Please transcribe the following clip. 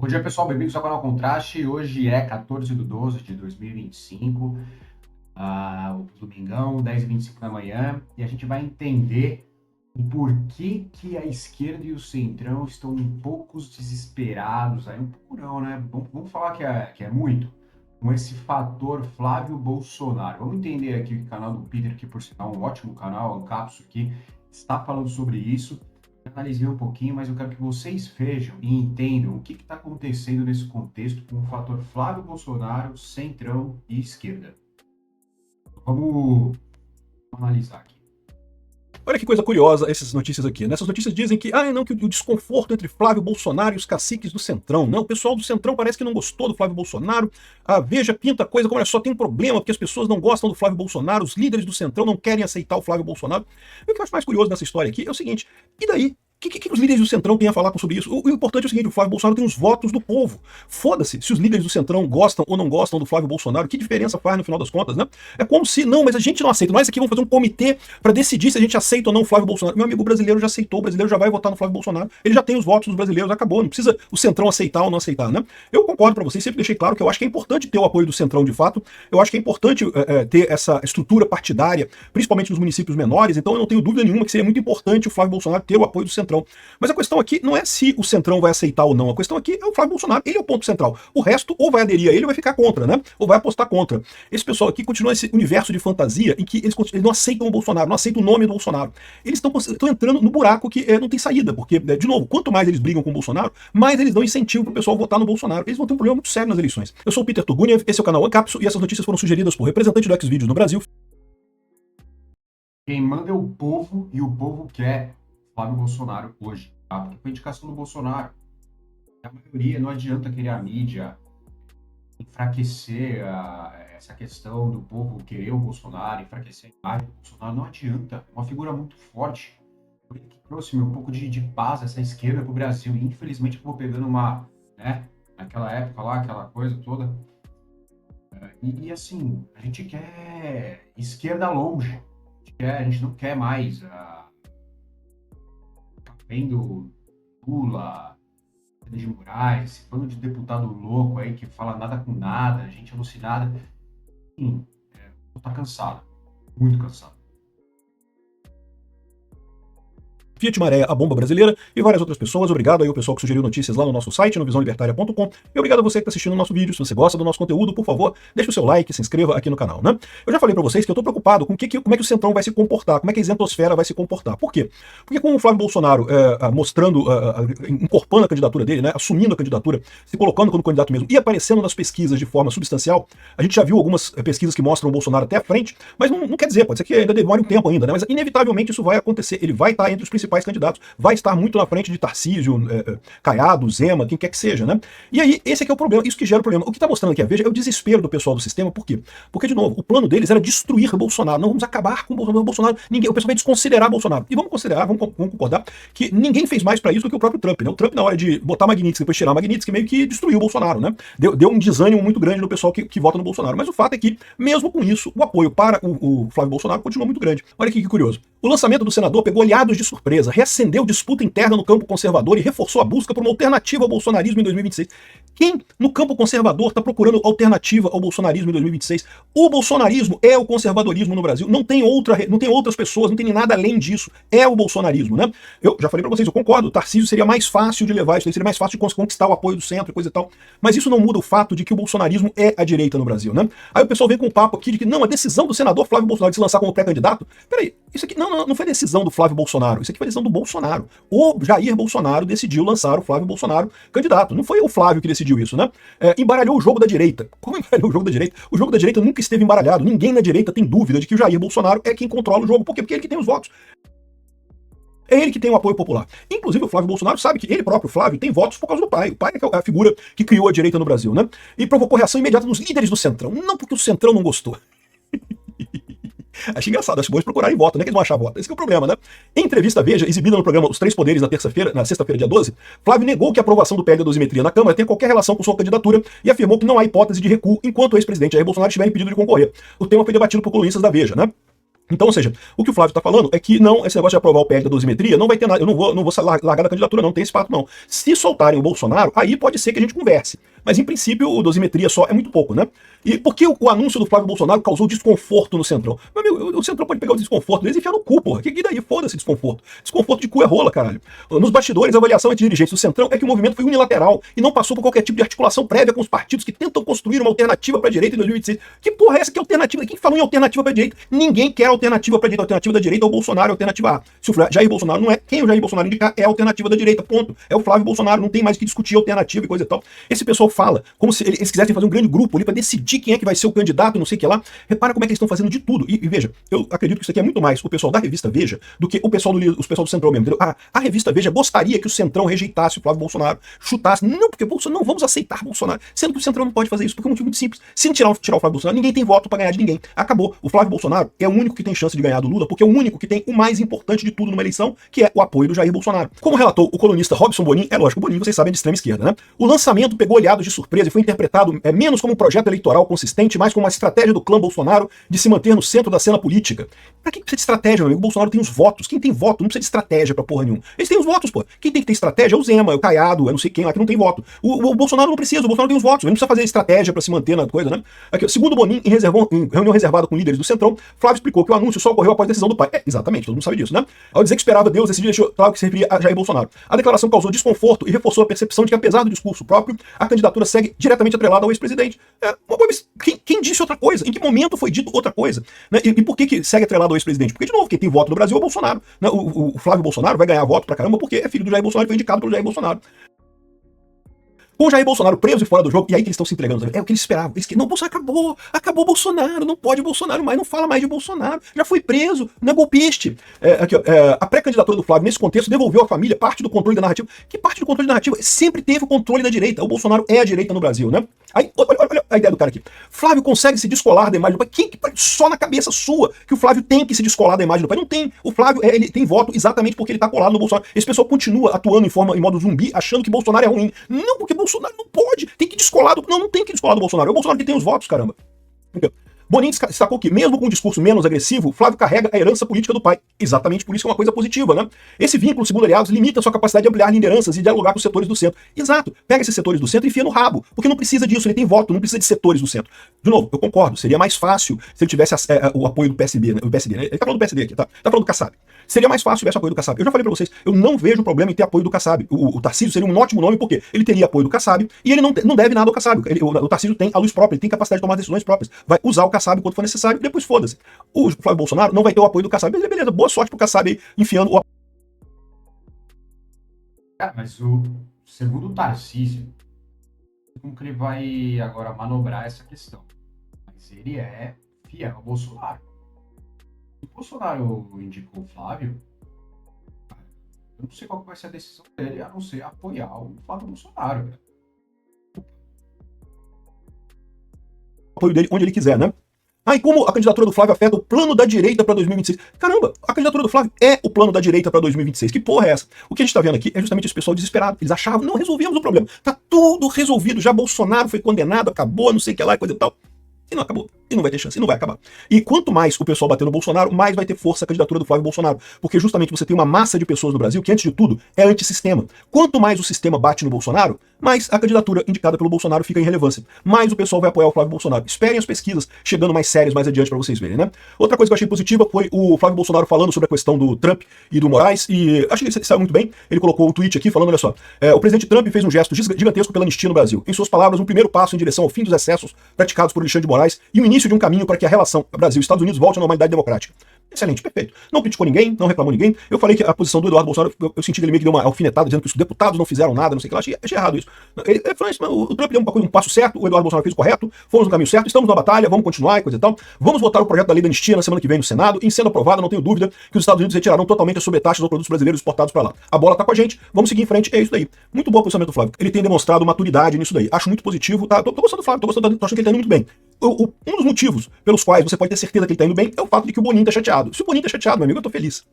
Bom dia, pessoal. Bem-vindos ao canal Contraste. Hoje é 14/12 de 2025, o domingão, 10h25 da manhã, e a gente vai entender o porquê que a esquerda e o centrão estão um pouco desesperados, aí um pouco não, né? Vamos falar que é muito, com esse fator Flávio Bolsonaro. Vamos entender aqui o canal do Peter, que por sinal é um ótimo canal, um Cápsula aqui, está falando sobre isso. Analisei um pouquinho, mas eu quero que vocês vejam e entendam o que está acontecendo nesse contexto com o fator Flávio Bolsonaro, centrão e esquerda. Vamos analisar aqui. Olha que coisa curiosa essas notícias aqui. Nessas notícias dizem que, não, que o desconforto entre Flávio Bolsonaro e os caciques do Centrão. Não, o pessoal do Centrão parece que não gostou do Flávio Bolsonaro. A Veja pinta a coisa como só tem problema porque as pessoas não gostam do Flávio Bolsonaro, os líderes do Centrão não querem aceitar o Flávio Bolsonaro. E o que eu acho mais curioso nessa história aqui é o seguinte, e daí? O que os líderes do Centrão têm a falar sobre isso? O importante é o seguinte, o Flávio Bolsonaro tem os votos do povo. Foda-se se os líderes do Centrão gostam ou não gostam do Flávio Bolsonaro, que diferença faz no final das contas, né? É como se, não, mas a gente não aceita, nós aqui vamos fazer um comitê para decidir se a gente aceita ou não o Flávio Bolsonaro. Meu amigo brasileiro já aceitou, o brasileiro já vai votar no Flávio Bolsonaro, ele já tem os votos dos brasileiros, acabou, não precisa o Centrão aceitar ou não aceitar, né? Eu concordo para vocês, sempre deixei claro que eu acho que é importante ter o apoio do Centrão de fato, eu acho que é importante ter essa estrutura partidária, principalmente nos municípios menores, então eu não tenho dúvida nenhuma que seria muito importante o Flávio Bolsonaro ter o apoio do Centrão. Mas a questão aqui não é se o Centrão vai aceitar ou não, a questão aqui é o Flávio Bolsonaro, ele é o ponto central. O resto ou vai aderir a ele ou vai ficar contra, né? Ou vai apostar contra. Esse pessoal aqui continua esse universo de fantasia em que eles não aceitam o Bolsonaro, não aceitam o nome do Bolsonaro. Eles estão entrando no buraco que não tem saída, porque, de novo, quanto mais eles brigam com o Bolsonaro, mais eles dão incentivo para o pessoal votar no Bolsonaro. Eles vão ter um problema muito sério nas eleições. Eu sou o Peter Turguniev, esse é o canal Ancapso e essas notícias foram sugeridas por representante do Xvideos no Brasil. Quem manda é o povo e o povo quer Flávio Bolsonaro hoje, tá? Porque foi indicação do Bolsonaro. A maioria, não adianta querer a mídia enfraquecer essa questão do povo querer o Bolsonaro, enfraquecer a imagem do Bolsonaro, não adianta. É uma figura muito forte. Foi ele que trouxe um pouco de paz, essa esquerda para o Brasil. E infelizmente acabou pegando naquela época lá, aquela coisa toda. E assim, a gente quer esquerda longe. A gente não quer mais vendo Lula, de Moraes, esse bando de deputado louco aí que fala nada com nada, gente alucinada. Sim, tá cansado, muito cansado. Fiat Maré, a bomba brasileira, e várias outras pessoas. Obrigado aí ao pessoal que sugeriu notícias lá no nosso site, no visãolibertaria.com, e obrigado a você que está assistindo o nosso vídeo. Se você gosta do nosso conteúdo, por favor, deixe o seu like, se inscreva aqui no canal, né? Eu já falei para vocês que eu estou preocupado com como é que o Centrão vai se comportar, como é que a isentosfera vai se comportar. Por quê? Porque com o Flávio Bolsonaro mostrando, incorporando a candidatura dele, né, assumindo a candidatura, se colocando como candidato mesmo, e aparecendo nas pesquisas de forma substancial, a gente já viu algumas pesquisas que mostram o Bolsonaro até à frente, mas não quer dizer, pode ser que ainda demore um tempo ainda, né? Mas inevitavelmente isso vai acontecer, ele vai estar entre os principais candidatos, vai estar muito na frente de Tarcísio, Caiado, Zema, quem quer que seja, né? E aí, esse aqui é o problema, isso que gera o problema. O que está mostrando aqui a Veja é o desespero do pessoal do sistema, por quê? Porque, de novo, o plano deles era destruir Bolsonaro, não vamos acabar com o Bolsonaro, o pessoal vai desconsiderar Bolsonaro. E vamos concordar que ninguém fez mais para isso do que o próprio Trump, né? O Trump, na hora de botar Magnitsky, depois tirar Magnitsky, meio que destruiu o Bolsonaro, né? Deu um desânimo muito grande no pessoal que vota no Bolsonaro. Mas o fato é que, mesmo com isso, o apoio para o Flávio Bolsonaro continua muito grande. Olha aqui que curioso. O lançamento do senador pegou aliados de surpresa, reacendeu disputa interna no campo conservador e reforçou a busca por uma alternativa ao bolsonarismo em 2026. Quem no campo conservador está procurando alternativa ao bolsonarismo em 2026? O bolsonarismo é o conservadorismo no Brasil. Não tem outras pessoas, não tem nada além disso. É o bolsonarismo, né? Eu já falei para vocês, eu concordo, o Tarcísio seria mais fácil de levar isso, seria mais fácil de conquistar o apoio do centro e coisa e tal. Mas isso não muda o fato de que o bolsonarismo é a direita no Brasil, né? Aí o pessoal vem com um papo aqui de que não, a decisão do senador Flávio Bolsonaro de se lançar como pré-candidato. Peraí, isso aqui não foi decisão do Flávio Bolsonaro, isso aqui foi decisão do Bolsonaro. O Jair Bolsonaro decidiu lançar o Flávio Bolsonaro candidato. Não foi o Flávio que decidiu isso, né? Embaralhou o jogo da direita. Como embaralhou o jogo da direita? O jogo da direita nunca esteve embaralhado. Ninguém na direita tem dúvida de que o Jair Bolsonaro é quem controla o jogo. Por quê? Porque é ele que tem os votos. É ele que tem o apoio popular. Inclusive o Flávio Bolsonaro sabe que ele próprio, Flávio, tem votos por causa do pai. O pai é a figura que criou a direita no Brasil, né? E provocou reação imediata nos líderes do Centrão. Não porque o Centrão não gostou. Achei engraçado, acho bom eles procurarem voto, né? Que eles vão achar voto. Esse que é o problema, né? Em entrevista Veja, exibida no programa Os Três Poderes na sexta-feira, dia 12, Flávio negou que a aprovação do PL da dosimetria na Câmara tenha qualquer relação com sua candidatura e afirmou que não há hipótese de recuo enquanto o ex-presidente Jair Bolsonaro estiver impedido de concorrer. O tema foi debatido por colunistas da Veja, né? Então, ou seja, o que o Flávio está falando é que não, esse negócio de aprovar o PL da dosimetria não vai ter nada, eu não vou largar da candidatura, não tem esse fato não. Se soltarem o Bolsonaro, aí pode ser que a gente converse. Mas, em princípio, o dosimetria só é muito pouco, né? E por que o anúncio do Flávio Bolsonaro causou desconforto no Centrão? Meu amigo, o Centrão pode pegar o desconforto deles e enfiar no cu, porra. Que daí? Foda-se desconforto. Desconforto de cu é rola, caralho. Nos bastidores, a avaliação entre dirigentes do Centrão é que o movimento foi unilateral e não passou por qualquer tipo de articulação prévia com os partidos que tentam construir uma alternativa para a direita em 2026. Que porra é essa que é alternativa? Quem falou em alternativa para a direita? Ninguém quer alternativa para a direita. A alternativa da direita é o Bolsonaro, é a alternativa A. Se o Jair Bolsonaro não é, quem o Jair Bolsonaro indicar é a alternativa da direita, ponto. É o Flávio Bolsonaro, não tem mais que discutir alternativa e coisa e tal. Esse pessoal fala como se eles quisessem fazer um grande grupo ali para decidir quem é que vai ser o candidato, não sei o que lá. Repara como é que eles estão fazendo de tudo. E veja, eu acredito que isso aqui é muito mais o pessoal da revista Veja do que o pessoal do Centrão mesmo. Entendeu? A revista Veja gostaria que o Centrão rejeitasse o Flávio Bolsonaro, chutasse. Não, porque Bolsonaro, não vamos aceitar Bolsonaro. Sendo que o Centrão não pode fazer isso, porque é um motivo muito simples. Se não tirar o Flávio Bolsonaro, ninguém tem voto para ganhar de ninguém. Acabou. O Flávio Bolsonaro é o único que tem chance de ganhar do Lula, porque é o único que tem o mais importante de tudo numa eleição, que é o apoio do Jair Bolsonaro. Como relatou o colunista Robson Bonin, é lógico, o Bonin, vocês sabem, é de extrema esquerda, né? O lançamento pegou aliados de surpresa e foi interpretado menos como um projeto eleitoral consistente, mais como uma estratégia do clã Bolsonaro de se manter no centro da cena política. Pra que precisa de estratégia, meu amigo? O Bolsonaro tem os votos. Quem tem voto não precisa de estratégia pra porra nenhuma. Eles têm os votos, pô. Quem tem que ter estratégia é o Zema, é o Caiado, é não sei quem lá que não tem voto. O Bolsonaro não precisa, o Bolsonaro tem os votos. Ele não precisa fazer estratégia pra se manter na coisa, né? Aqui, segundo o Bonin, em reunião reservada com líderes do Centrão, Flávio explicou que o anúncio só ocorreu após a decisão do pai. Exatamente, todo mundo sabe disso, né? Ao dizer que esperava Deus, decidiu deixou claro que se referia a Jair Bolsonaro. A declaração causou desconforto e reforçou a percepção de que, apesar do discurso próprio, a candidatura segue diretamente atrelada ao ex-presidente. Quem disse outra coisa? Em que momento foi dito outra coisa? Né? E por que segue atrelado ao ex-presidente? Porque, de novo, quem tem voto no Brasil é o Bolsonaro. Né? O Flávio Bolsonaro vai ganhar voto pra caramba porque é filho do Jair Bolsonaro e foi indicado pelo Jair Bolsonaro. Com o Jair Bolsonaro preso e fora do jogo, e aí que eles estão se entregando. É o que eles esperavam. Não, Bolsonaro acabou Bolsonaro, não pode Bolsonaro mais, não fala mais de Bolsonaro, já foi preso, não é golpiste. A pré-candidatura do Flávio, nesse contexto, devolveu à família parte do controle da narrativa. Que parte do controle da narrativa? Sempre teve o controle da direita. O Bolsonaro é a direita no Brasil, né? Aí, olha a ideia do cara aqui. Flávio consegue se descolar da imagem do pai. Só na cabeça sua que o Flávio tem que se descolar da imagem do pai. Não tem. O Flávio ele tem voto exatamente porque ele tá colado no Bolsonaro. Esse pessoal continua atuando em modo zumbi, achando que Bolsonaro é ruim. Não, porque Bolsonaro não pode. Tem que descolar do... Não tem que descolar do Bolsonaro. É o Bolsonaro que tem os votos, caramba. Bonin destacou que, mesmo com um discurso menos agressivo, Flávio carrega a herança política do pai. Exatamente por isso que é uma coisa positiva, né? Esse vínculo, segundo aliados, limita sua capacidade de ampliar lideranças e dialogar com os setores do centro. Exato. Pega esses setores do centro e enfia no rabo, porque não precisa disso, ele tem voto, não precisa de setores do centro. De novo, eu concordo, seria mais fácil se ele tivesse o apoio do PSB, né? O PSD, né? Ele tá falando do PSD aqui, tá falando do Kassab. Seria mais fácil se tivesse o apoio do Kassab. Eu já falei pra vocês, eu não vejo problema em ter apoio do Kassab. O Tarcísio seria um ótimo nome, porque ele teria apoio do Kassab e ele não deve nada ao Kassab. O Tarcísio tem a luz própria, ele tem capacidade de tomar decisões próprias. Vai usar o Kassab quando for necessário e depois foda-se. O Flávio Bolsonaro não vai ter o apoio do Kassab. Beleza, boa sorte pro Kassab aí, enfiando o... Cara, mas segundo o Tarcísio, como que ele vai agora manobrar essa questão? Mas ele é fiel ao Bolsonaro. O Bolsonaro indicou o Flávio, eu não sei qual vai ser a decisão dele, a não ser apoiar o Flávio Bolsonaro. Cara. Apoio dele onde ele quiser, né? E como a candidatura do Flávio afeta o plano da direita para 2026? Caramba, a candidatura do Flávio é o plano da direita para 2026. Que porra é essa? O que a gente tá vendo aqui é justamente esse pessoal desesperado. Eles achavam, não, resolvemos o problema. Tá tudo resolvido, já Bolsonaro foi condenado, acabou, não sei o que lá, coisa e tal. E não acabou. E não vai ter chance, e não vai acabar. E quanto mais o pessoal bater no Bolsonaro, mais vai ter força a candidatura do Flávio Bolsonaro. Porque justamente você tem uma massa de pessoas no Brasil que, antes de tudo, é antissistema. Quanto mais o sistema bate no Bolsonaro, mais a candidatura indicada pelo Bolsonaro fica em relevância. Mais o pessoal vai apoiar o Flávio Bolsonaro. Esperem as pesquisas chegando mais sérias mais adiante para vocês verem, né? Outra coisa que eu achei positiva foi o Flávio Bolsonaro falando sobre a questão do Trump e do Moraes, e acho que ele saiu muito bem. Ele colocou um tweet aqui falando, olha só, o presidente Trump fez um gesto gigantesco pela anistia no Brasil. Em suas palavras, um primeiro passo em direção ao fim dos excessos praticados por Alexandre de Moraes e o início de um caminho para que a relação Brasil e Estados Unidos volte à normalidade democrática. Excelente, perfeito. Não criticou ninguém, não reclamou ninguém. Eu falei que a posição do Eduardo Bolsonaro, eu senti que ele meio que deu uma alfinetada, dizendo que os deputados não fizeram nada, não sei o que lá. Achei errado isso. Ele falou isso, o Trump deu um passo certo, o Eduardo Bolsonaro fez o correto, fomos no caminho certo, estamos na batalha, vamos continuar e coisa e tal. Vamos votar o projeto da lei da anistia na semana que vem no Senado, e sendo aprovado, não tenho dúvida que os Estados Unidos retirarão totalmente as sobretaxas dos produtos brasileiros exportados para lá. A bola tá com a gente, vamos seguir em frente, é isso daí. Muito bom o posicionamento do Flávio. Ele tem demonstrado maturidade nisso daí. Acho muito positivo, tá? Tô gostando do Flávio, tô achando que ele tá indo muito bem. Um dos motivos pelos quais você pode ter certeza que ele tá indo bem é o fato de que o Bonin tá chateado. Se o Bonin tá chateado, meu amigo, eu tô feliz.